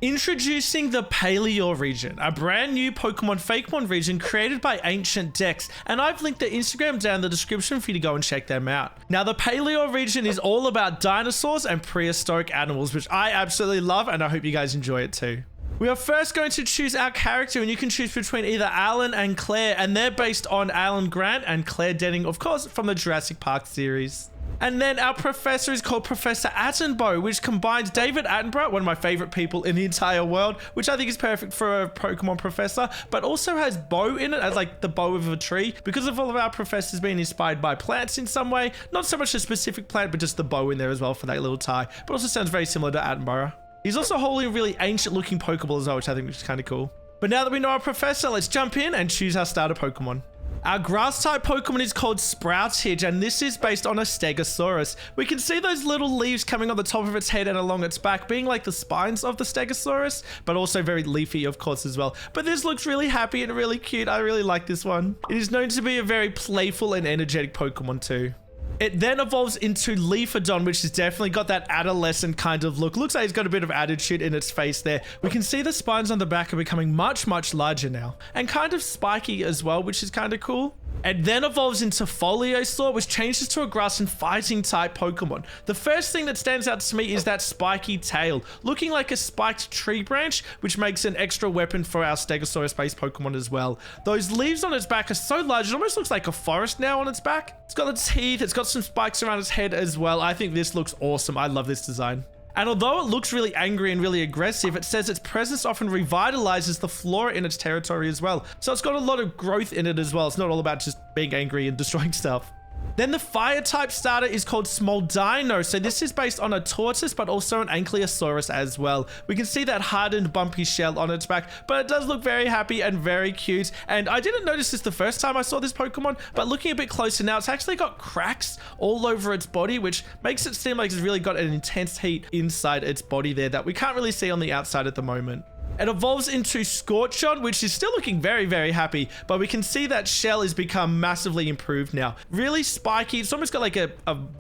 Introducing the Paleor region, a brand new Pokemon Fakemon region created by AncientDex, and I've linked their Instagram down in the description for you to go and check them out. Now, the Paleor region is all about dinosaurs and prehistoric animals, which I absolutely love, and I hope you guys enjoy it too. We are first going to choose our character, and you can choose between either Alan and Claire, and they're based on Alan Grant and Claire Denning, of course, from the Jurassic Park series. And then our professor is called Professor Attenborough, which combines David Attenborough, one of my favorite people in the entire world, which I think is perfect for a Pokemon professor, but also has bow in it as like the bow of a tree, because of all of our professors being inspired by plants in some way. Not so much a specific plant, but just the bow in there as well for that little tie, but also sounds very similar to Attenborough. He's also holding a really ancient looking Pokeball as well, which I think is kind of cool. But now that we know our professor, let's jump in and choose our starter Pokemon. Our grass type Pokemon is called Sproutitch, and this is based on a Stegosaurus. We can see those little leaves coming on the top of its head and along its back, being like the spines of the Stegosaurus, but also very leafy, of course, as well. But this looks really happy and really cute. I really like this one. It is known to be a very playful and energetic Pokemon too. It then evolves into Leafodon, which has definitely got that adolescent kind of look. Looks like it's got a bit of attitude in its face there. We can see the spines on the back are becoming much, much larger now, and kind of spiky as well, which is kind of cool. It then evolves into Foliosaur, which changes to a grass and fighting type Pokemon. The first thing that stands out to me is that spiky tail, looking like a spiked tree branch, which makes an extra weapon for our Stegosaurus-based Pokemon as well. Those leaves on its back are so large, it almost looks like a forest now on its back. It's got its teeth, it's got some spikes around its head as well. I think this looks awesome. I love this design. And although it looks really angry and really aggressive, it says its presence often revitalizes the flora in its territory as well. So it's got a lot of growth in it as well. It's not all about just being angry and destroying stuff. Then the fire type starter is called Smoldino. So this is based on a tortoise, but also an Ankylosaurus as well. We can see that hardened bumpy shell on its back, but it does look very happy and very cute. And I didn't notice this the first time I saw this Pokemon, but looking a bit closer now, it's actually got cracks all over its body, which makes it seem like it's really got an intense heat inside its body there that we can't really see on the outside at the moment. It evolves into Scorchon, which is still looking very, very happy, but we can see that shell has become massively improved now. Really spiky. It's almost got like a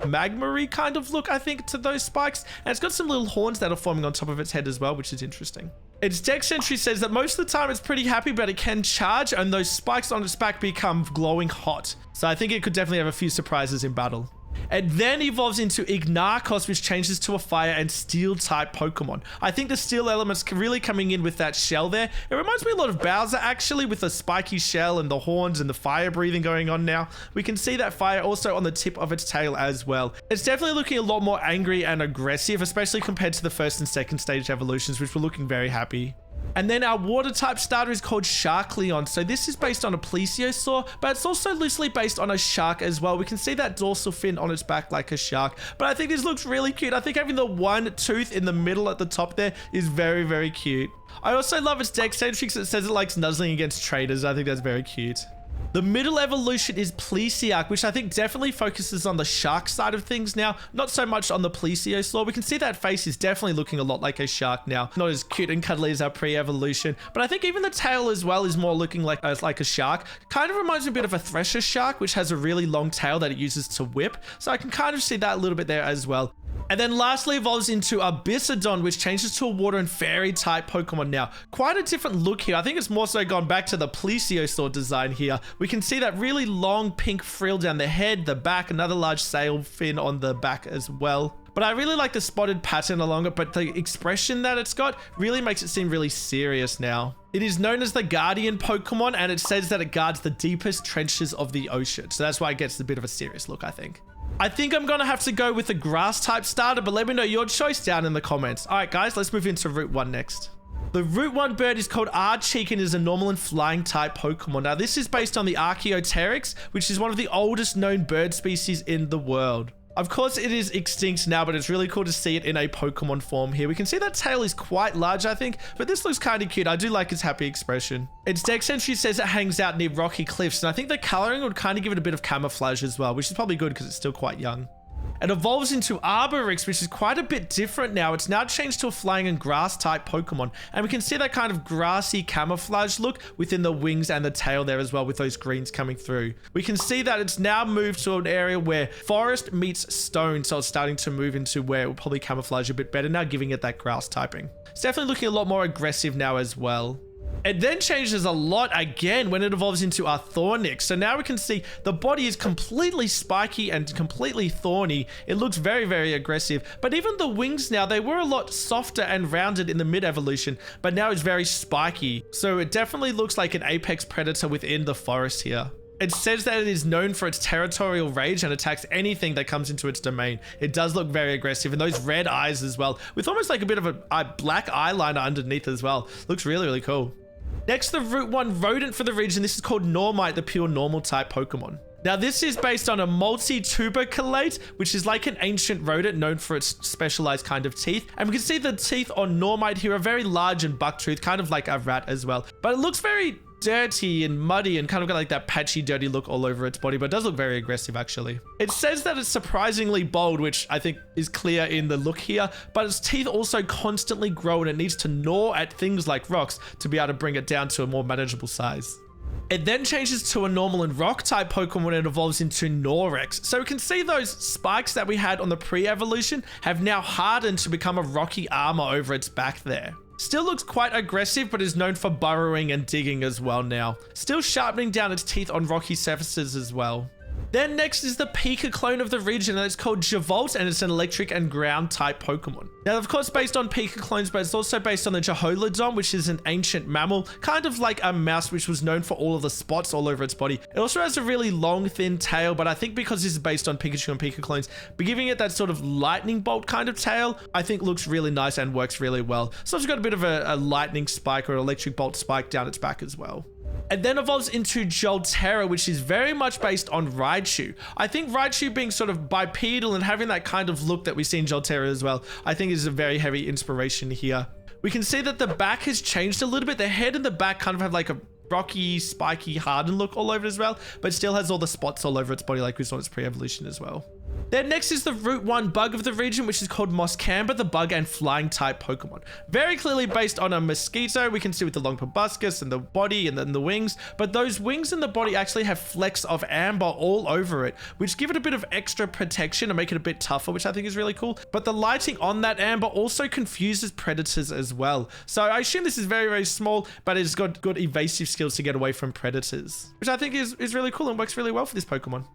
magma-y kind of look, I think, to those spikes. And it's got some little horns that are forming on top of its head as well, which is interesting. Its dex entry says that most of the time it's pretty happy, but it can charge, and those spikes on its back become glowing hot. So I think it could definitely have a few surprises in battle. It then evolves into Ignarkos, which changes to a fire and steel type Pokemon. I think the steel element's really coming in with that shell there. It reminds me a lot of Bowser actually, with the spiky shell and the horns and the fire breathing going on now. We can see that fire also on the tip of its tail as well. It's definitely looking a lot more angry and aggressive, especially compared to the first and second stage evolutions, which were looking very happy. And then our water type starter is called Sharkleon. So this is based on a Plesiosaur, but it's also loosely based on a shark as well. We can see that dorsal fin on its back like a shark, but I think this looks really cute. I think having the one tooth in the middle at the top there is very, very cute. I also love its dex entry because it says it likes nuzzling against traitors. I think that's very cute. The middle evolution is Plesiosaur, which I think definitely focuses on the shark side of things now, not so much on the Plesiosaur. We can see that face is definitely looking a lot like a shark now, not as cute and cuddly as our pre-evolution, but I think even the tail as well is more looking like a shark. Kind of reminds me a bit of a thresher shark, which has a really long tail that it uses to whip, so I can kind of see that a little bit there as well. And then lastly evolves into Abyssodon, which changes to a water and fairy type Pokemon now. Quite a different look here. I think it's more so gone back to the Plesiosaur design here. We can see that really long pink frill down the head, the back, another large sail fin on the back as well. But I really like the spotted pattern along it, but the expression that it's got really makes it seem really serious now. It is known as the Guardian Pokemon, and it says that it guards the deepest trenches of the ocean. So that's why it gets a bit of a serious look, I think. I think I'm going to have to go with the grass type starter, but let me know your choice down in the comments. All right, guys, let's move into Route 1 next. The Route 1 bird is called Archeek and is a normal and flying type Pokemon. Now, this is based on the Archaeopteryx, which is one of the oldest known bird species in the world. Of course, it is extinct now, but it's really cool to see it in a Pokemon form here. We can see that tail is quite large, I think, but this looks kind of cute. I do like its happy expression. Its dex entry says it hangs out near rocky cliffs, and I think the coloring would kind of give it a bit of camouflage as well, which is probably good because it's still quite young. It evolves into Arborix, which is quite a bit different now. It's now changed to a flying and grass type Pokemon. And we can see that kind of grassy camouflage look within the wings and the tail there as well, with those greens coming through. We can see that it's now moved to an area where forest meets stone. So it's starting to move into where it will probably camouflage a bit better now, giving it that grass typing. It's definitely looking a lot more aggressive now as well. It then changes a lot again when it evolves into our Thornix. So now we can see the body is completely spiky and completely thorny. It looks very, very aggressive. But even the wings now, they were a lot softer and rounded in the mid-evolution, but now it's very spiky. So it definitely looks like an apex predator within the forest here. It says that it is known for its territorial rage and attacks anything that comes into its domain. It does look very aggressive, and those red eyes as well, with almost like a bit of a black eyeliner underneath as well. Looks really, really cool. Next, the Route 1 rodent for the region. This is called Normite, the pure normal type Pokemon. Now, this is based on a multi-tuberculate, which is like an ancient rodent known for its specialized kind of teeth. And we can see the teeth on Normite here are very large and buck-toothed, kind of like a rat as well. But it looks very dirty and muddy and kind of got like that patchy, dirty look all over its body, but it does look very aggressive actually. It says that it's surprisingly bold, which I think is clear in the look here, but its teeth also constantly grow and it needs to gnaw at things like rocks to be able to bring it down to a more manageable size. It then changes to a normal and rock type Pokemon when it evolves into Norrex. So we can see those spikes that we had on the pre-evolution have now hardened to become a rocky armor over its back there. Still looks quite aggressive, but is known for burrowing and digging as well now. Still sharpening down its teeth on rocky surfaces as well. Then next is the Pika clone of the region, and it's called Javolt, and it's an electric and ground type Pokemon. Now, of course, based on Pika clones, but it's also based on the Jaholodon, which is an ancient mammal, kind of like a mouse, which was known for all of the spots all over its body. It also has a really long, thin tail, but I think because this is based on Pikachu and Pika clones, but giving it that sort of lightning bolt kind of tail, I think looks really nice and works really well. So it's got a bit of a lightning spike or an electric bolt spike down its back as well. It then evolves into Joltera, which is very much based on Raichu. I think Raichu being sort of bipedal and having that kind of look that we see in Joltera as well, I think is a very heavy inspiration here. We can see that the back has changed a little bit. The head and the back kind of have like a rocky, spiky, hardened look all over it as well, but still has all the spots all over its body like we saw in its pre-evolution as well. Then next is the Route 1 bug of the region, which is called Moscamba, the bug and flying type Pokemon. Very clearly based on a mosquito, we can see with the long proboscis and the body and then the wings, but those wings and the body actually have flecks of amber all over it, which give it a bit of extra protection and make it a bit tougher, which I think is really cool. But the lighting on that amber also confuses predators as well. So I assume this is very, very small, but it's got good evasive skills to get away from predators, which I think is really cool and works really well for this Pokemon.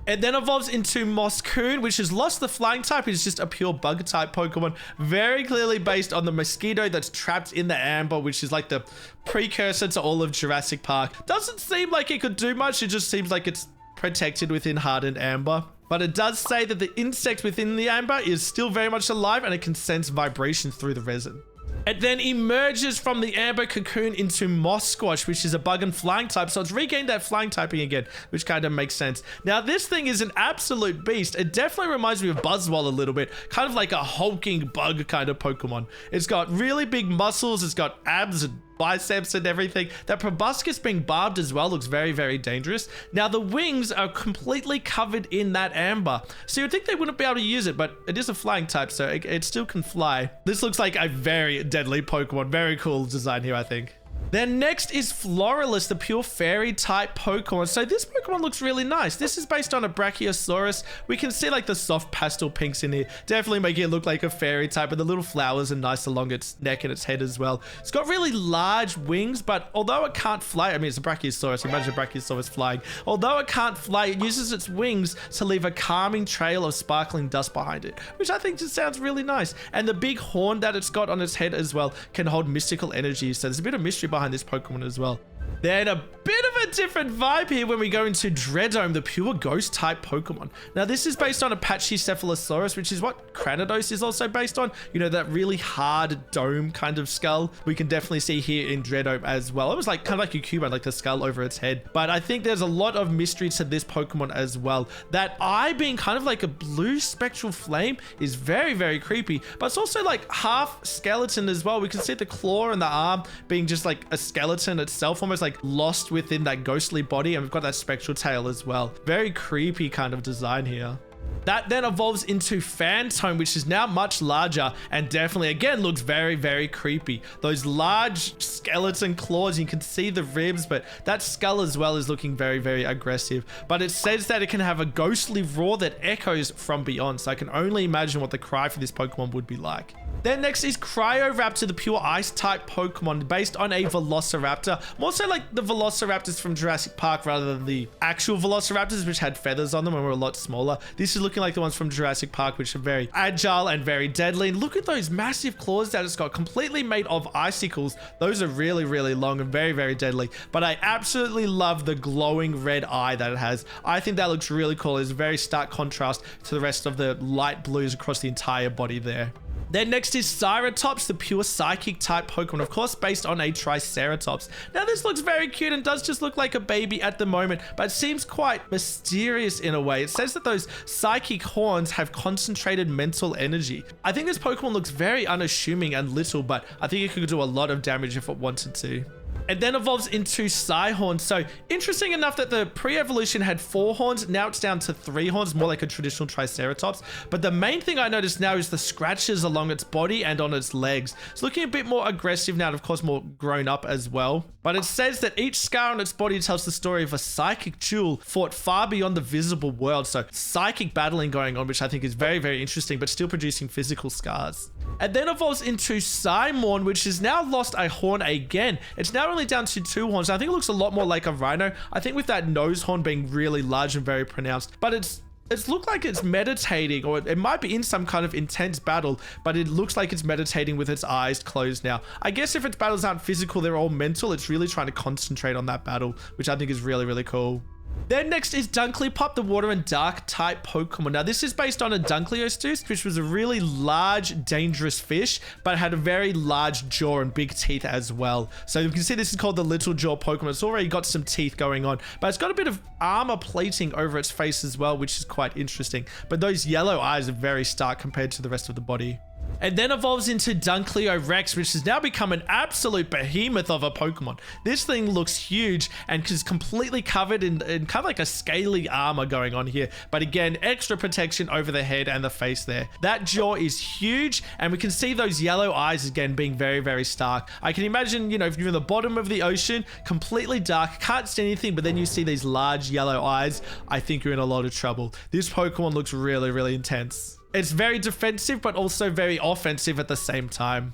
It then evolves into Moscoon, which has lost the flying type. It's just a pure bug type Pokemon, very clearly based on the mosquito that's trapped in the amber, which is like the precursor to all of Jurassic Park. Doesn't seem like it could do much. It just seems like it's protected within hardened amber. But it does say that the insect within the amber is still very much alive and it can sense vibrations through the resin. It then emerges from the amber cocoon into Mosquash, which is a bug and flying type. So it's regained that flying typing again, which kind of makes sense. Now, this thing is an absolute beast. It definitely reminds me of Buzzwole a little bit, kind of like a hulking bug kind of Pokemon. It's got really big muscles. It's got abs and biceps and everything. That proboscis being barbed as well looks very, very dangerous. Now, the wings are completely covered in that amber. So you'd think they wouldn't be able to use it, but it is a flying type, so it still can fly. This looks like a very deadly Pokemon. Very cool design here, I think. Then next is Floralist, the pure fairy type Pokemon. So this Pokemon looks really nice. This is based on a Brachiosaurus. We can see like the soft pastel pinks in here, definitely making it look like a fairy type, and the little flowers are nice along its neck and its head as well. It's got really large wings, but although it can't fly, I mean, it's a Brachiosaurus. Imagine a Brachiosaurus flying. Although it can't fly, it uses its wings to leave a calming trail of sparkling dust behind it, which I think just sounds really nice. And the big horn that it's got on its head as well can hold mystical energy. So there's a bit of mystery behind this Pokemon as well. Then a bit of a different vibe here when we go into Dreadome, the pure ghost type Pokemon. Now, this is based on Apache Cephalosaurus, which is what Cranidos is also based on. You know, that really hard dome kind of skull. We can definitely see here in Dreadome as well. It was like kind of like a Cubone, like the skull over its head. But I think there's a lot of mystery to this Pokemon as well. That eye being kind of like a blue spectral flame is very, very creepy. But it's also like half skeleton as well. We can see the claw and the arm being just like a skeleton itself, almost like lost within that ghostly body, and we've got that spectral tail as well. Very creepy kind of design here. That then evolves into Phantom, which is now much larger and definitely, again, looks very, very creepy. Those large skeleton claws, you can see the ribs, but that skull as well is looking very, very aggressive. But it says that it can have a ghostly roar that echoes from beyond, so I can only imagine what the cry for this Pokemon would be like. Then next is Cryoraptor, the pure ice type Pokemon based on a Velociraptor. More so like the Velociraptors from Jurassic Park rather than the actual Velociraptors, which had feathers on them and were a lot smaller. This is looking like the ones from Jurassic Park, which are very agile and very deadly. And look at those massive claws that it's got, completely made of icicles. Those are really, really long and very, very deadly. But I absolutely love the glowing red eye that it has. I think that looks really cool. It's a very stark contrast to the rest of the light blues across the entire body there. Then next is Ceratops, the pure psychic type Pokemon, of course, based on a Triceratops. Now this looks very cute and does just look like a baby at the moment, but it seems quite mysterious in a way. It says that those psychic horns have concentrated mental energy. I think this Pokemon looks very unassuming and little, but I think it could do a lot of damage if it wanted to. It then evolves into Psyhorn. So interesting enough that the pre-evolution had 4 horns. Now it's down to 3 horns, more like a traditional Triceratops. But the main thing I noticed now is the scratches along its body and on its legs. It's looking a bit more aggressive now, and of course more grown up as well. But it says that each scar on its body tells the story of a psychic duel fought far beyond the visible world. So psychic battling going on, which I think is very, very interesting, but still producing physical scars. It then evolves into Psymorn, which has now lost a horn again. It's now only down to 2 horns. I think it looks a lot more like a rhino. I think with that nose horn being really large and very pronounced, but it's looked like it's meditating, or it might be in some kind of intense battle, but it looks like it's meditating with its eyes closed now. I guess if its battles aren't physical, they're all mental. It's really trying to concentrate on that battle, which I think is really, really cool. Then next is Dunklepup, the water and dark type Pokemon. Now this is based on a Dunkleosteus, which was a really large, dangerous fish, but had a very large jaw and big teeth as well. So you can see this is called the little jaw Pokemon. It's already got some teeth going on, but it's got a bit of armor plating over its face as well, which is quite interesting. But those yellow eyes are very stark compared to the rest of the body. It then evolves into Dunkleo Rex, which has now become an absolute behemoth of a Pokemon. This thing looks huge and is completely covered in kind of like a scaly armor going on here. But again, extra protection over the head and the face there. That jaw is huge, and we can see those yellow eyes again being very, very stark. I can imagine, you know, if you're in the bottom of the ocean, completely dark, can't see anything, but then you see these large yellow eyes, I think you're in a lot of trouble. This Pokemon looks really, really intense. It's very defensive, but also very offensive at the same time.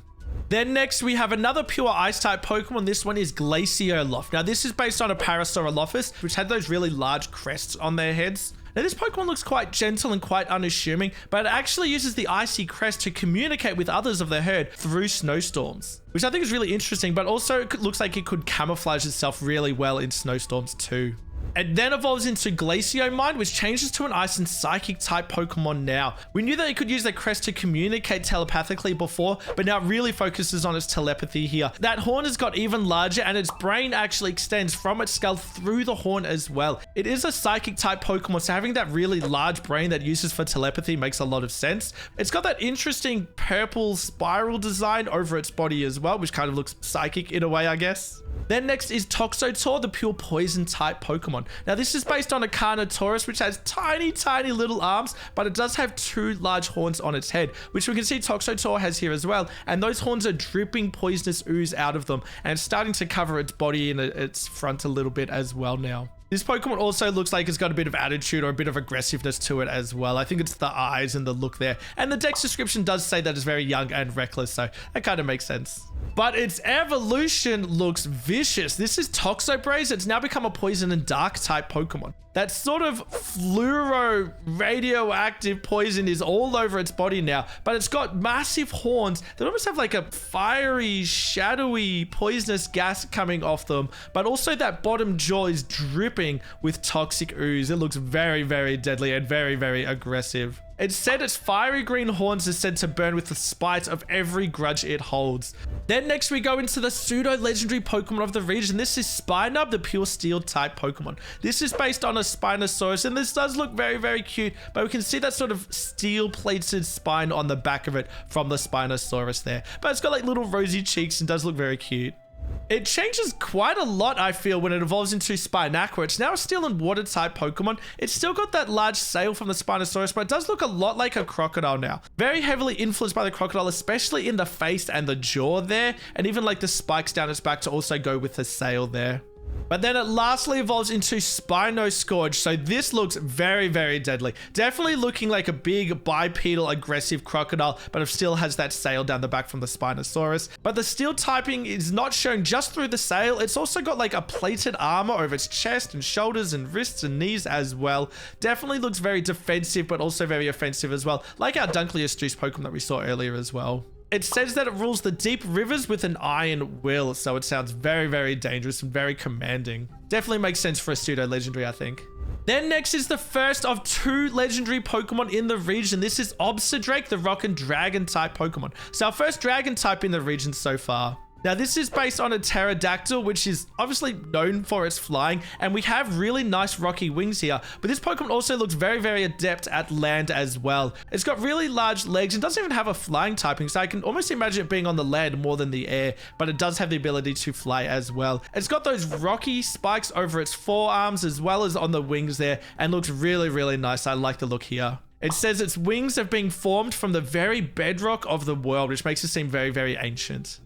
Then next, we have another pure ice type Pokemon. This one is Glacioloft. Now, this is based on a Parasaurolophus, which had those really large crests on their heads. Now, this Pokemon looks quite gentle and quite unassuming, but it actually uses the icy crest to communicate with others of the herd through snowstorms, which I think is really interesting, but also it looks like it could camouflage itself really well in snowstorms too. It then evolves into Glaciomine, which changes to an ice and psychic type Pokemon now. We knew that it could use their crest to communicate telepathically before, but now it really focuses on its telepathy here. That horn has got even larger, and its brain actually extends from its skull through the horn as well. It is a psychic type Pokemon, so having that really large brain that it uses for telepathy makes a lot of sense. It's got that interesting purple spiral design over its body as well, which kind of looks psychic in a way, I guess. Then next is Toxotor, the pure poison type Pokemon. Now this is based on a Carnotaurus, which has tiny, tiny little arms, but it does have 2 large horns on its head, which we can see Toxotor has here as well. And those horns are dripping poisonous ooze out of them, and it's starting to cover its body and its front a little bit as well now. This Pokemon also looks like it's got a bit of attitude or a bit of aggressiveness to it as well. I think it's the eyes and the look there. And the Dex description does say that it's very young and reckless, so that kind of makes sense. But its evolution looks vicious. This is Toxobraze. It's now become a poison and dark type Pokemon. That sort of fluoro radioactive poison is all over its body now, but it's got massive horns that almost have like a fiery, shadowy, poisonous gas coming off them, but also that bottom jaw is dripping with toxic ooze. It looks very, very deadly and very, very aggressive. It said its fiery green horns are said to burn with the spite of every grudge it holds. Then next we go into the pseudo-legendary Pokemon of the region. This is Spinub, the pure steel type Pokemon. This is based on a Spinosaurus, and this does look very, very cute, but we can see that sort of steel-plated spine on the back of it from the Spinosaurus there. But it's got like little rosy cheeks and does look very cute. It changes quite a lot, I feel, when it evolves into Spinacqua. It's now still in water-type Pokemon. It's still got that large sail from the Spinosaurus, but it does look a lot like a crocodile now. Very heavily influenced by the crocodile, especially in the face and the jaw there, and even like the spikes down its back to also go with the sail there. But then it lastly evolves into Spinoscourge, so this looks very, very deadly. Definitely looking like a big bipedal aggressive crocodile, but it still has that sail down the back from the Spinosaurus. But the steel typing is not shown just through the sail, it's also got like a plated armor over its chest and shoulders and wrists and knees as well. Definitely looks very defensive, but also very offensive as well, like our Dunkleus Juice Pokemon that we saw earlier as well. It says that it rules the deep rivers with an iron will, so it sounds very, very dangerous and very commanding. Definitely makes sense for a pseudo legendary, I think. Then next is the first of 2 legendary Pokemon in the region. This is Obsidrake, the rock and dragon type Pokemon. So our first dragon type in the region so far. Now this is based on a pterodactyl, which is obviously known for its flying, and we have really nice rocky wings here, but this Pokemon also looks very, very adept at land as well. It's got really large legs and doesn't even have a flying typing, so I can almost imagine it being on the land more than the air, but it does have the ability to fly as well. It's got those rocky spikes over its forearms as well as on the wings there, and looks really, really nice. I like the look here. It says its wings have been formed from the very bedrock of the world, which makes it seem very, very ancient.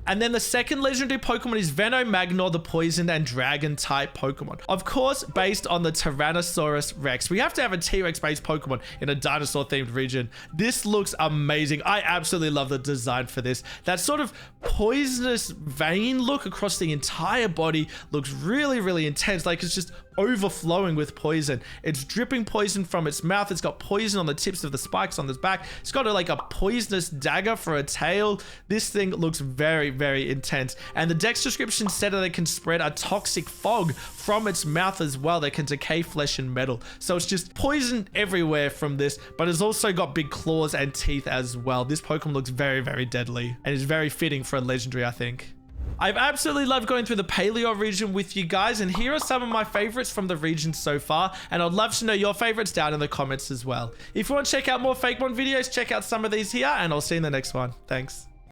And then the second legendary Pokemon is Venomagnor, the poison and dragon type Pokemon. Of course, based on the Tyrannosaurus Rex. We have to have a T-Rex based Pokemon in a dinosaur themed region. This looks amazing. I absolutely love the design for this. That sort of poisonous vein look across the entire body looks really, really intense. Like it's just overflowing with poison. It's dripping poison from its mouth. It's got poison on the tips of the spikes on its back. It's got like a poisonous dagger for a tail. This thing looks very, very intense. And the dex description said that it can spread a toxic fog from its mouth as well that can decay flesh and metal. So it's just poison everywhere from this, but it's also got big claws and teeth as well. This Pokemon looks very, very deadly and is very fitting for a legendary, I think. I've absolutely loved going through the Paleor region with you guys, and here are some of my favorites from the region so far, and I'd love to know your favorites down in the comments as well. If you want to check out more Fakemon videos, check out some of these here, and I'll see you in the next one. Thanks.